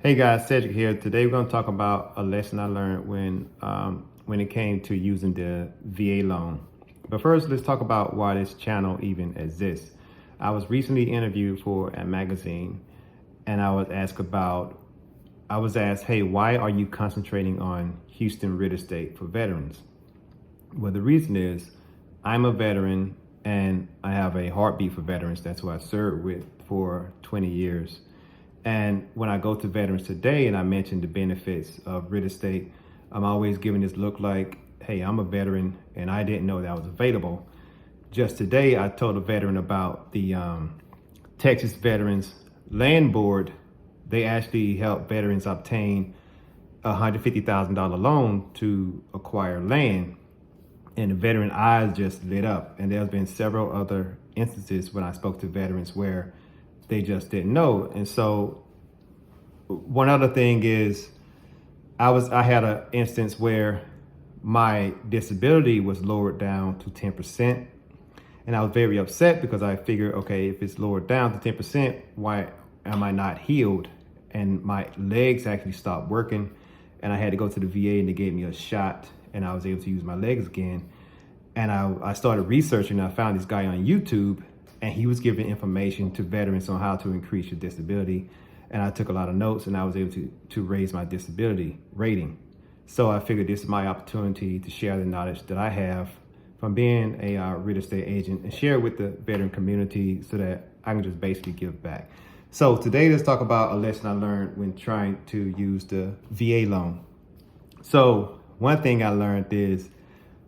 Hey guys, Cedric here. Today we're going to talk about a lesson I learned when it came to using the VA loan. But first, let's talk about why this channel even exists. I was recently interviewed for a magazine, and I was asked, hey, why are you concentrating on Houston real estate for veterans? Well, the reason is I'm a veteran and I have a heartbeat for veterans. That's who I served with for 20 years. And when I go to veterans today and I mention the benefits of real estate, I'm always giving this look like, hey, I'm a veteran and I didn't know that was available. Just today, I told a veteran about the Texas Veterans Land Board. They actually help veterans obtain a $150,000 loan to acquire land. And the veteran eyes just lit up. And there's been several other instances when I spoke to veterans where they just didn't know. And so one other thing is I had an instance where my disability was lowered down to 10%. And I was very upset because I figured, okay, if it's lowered down to 10%, why am I not healed? And my legs actually stopped working. And I had to go to the VA and they gave me a shot and I was able to use my legs again. And I started researching. I found this guy on YouTube and he was giving information to veterans on how to increase your disability. And I took a lot of notes and I was able to raise my disability rating. So I figured this is my opportunity to share the knowledge that I have from being a real estate agent and share it with the veteran community so that I can just basically give back. So today, let's talk about a lesson I learned when trying to use the VA loan. So one thing I learned is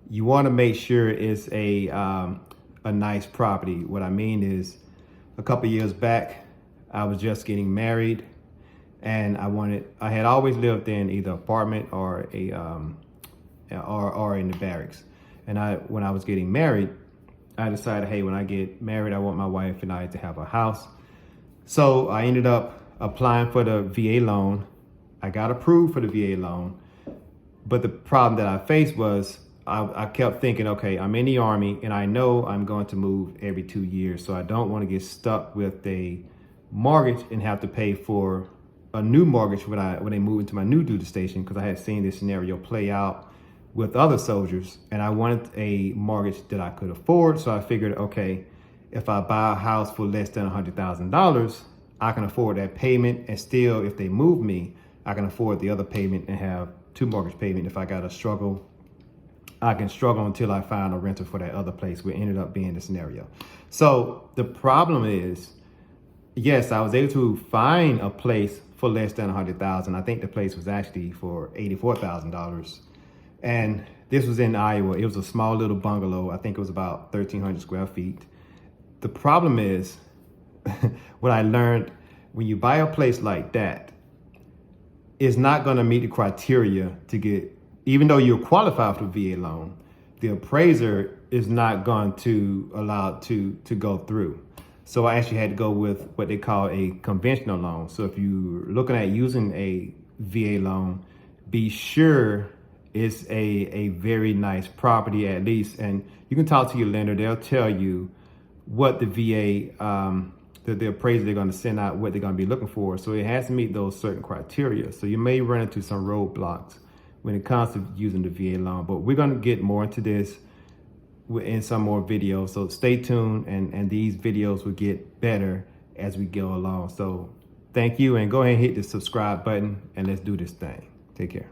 you want to make sure it's a nice property. What I mean is a couple years back, I was just getting married and I had always lived in either apartment or or in the barracks. And when I was getting married, I decided, hey, when I get married, I want my wife and I to have a house. So I ended up applying for the VA loan. I got approved for the VA loan. But the problem that I faced was I kept thinking, okay, I'm in the Army and I know I'm going to move every 2 years. So I don't want to get stuck with a mortgage and have to pay for a new mortgage when they move into my new duty station, because I had seen this scenario play out with other soldiers and I wanted a mortgage that I could afford. So I figured, okay, if I buy a house for less than $100,000, I can afford that payment, and still, if they move me, I can afford the other payment and have two mortgage payments. If I got to struggle, I can struggle until I find a renter for that other place, which ended up being the scenario. So the problem is, yes, I was able to find a place for less than $100,000. I think the place was actually for $84,000. And this was in Iowa. It was a small little bungalow. I think it was about 1,300 square feet. The problem is, what I learned, when you buy a place like that, it's not going to meet the criteria to get, even though you're qualified for the VA loan, the appraiser is not going to allow it to go through. So I actually had to go with what they call a conventional loan. So if you're looking at using a VA loan, be sure it's a very nice property at least. And you can talk to your lender. They'll tell you what the VA, the appraiser they're going to send out, what they're going to be looking for. So it has to meet those certain criteria. So you may run into some roadblocks when it comes to using the VA loan, but we're going to get more into this in some more videos. So stay tuned, and these videos will get better as we go along. So thank you, and go ahead and hit the subscribe button and let's do this thing. Take care.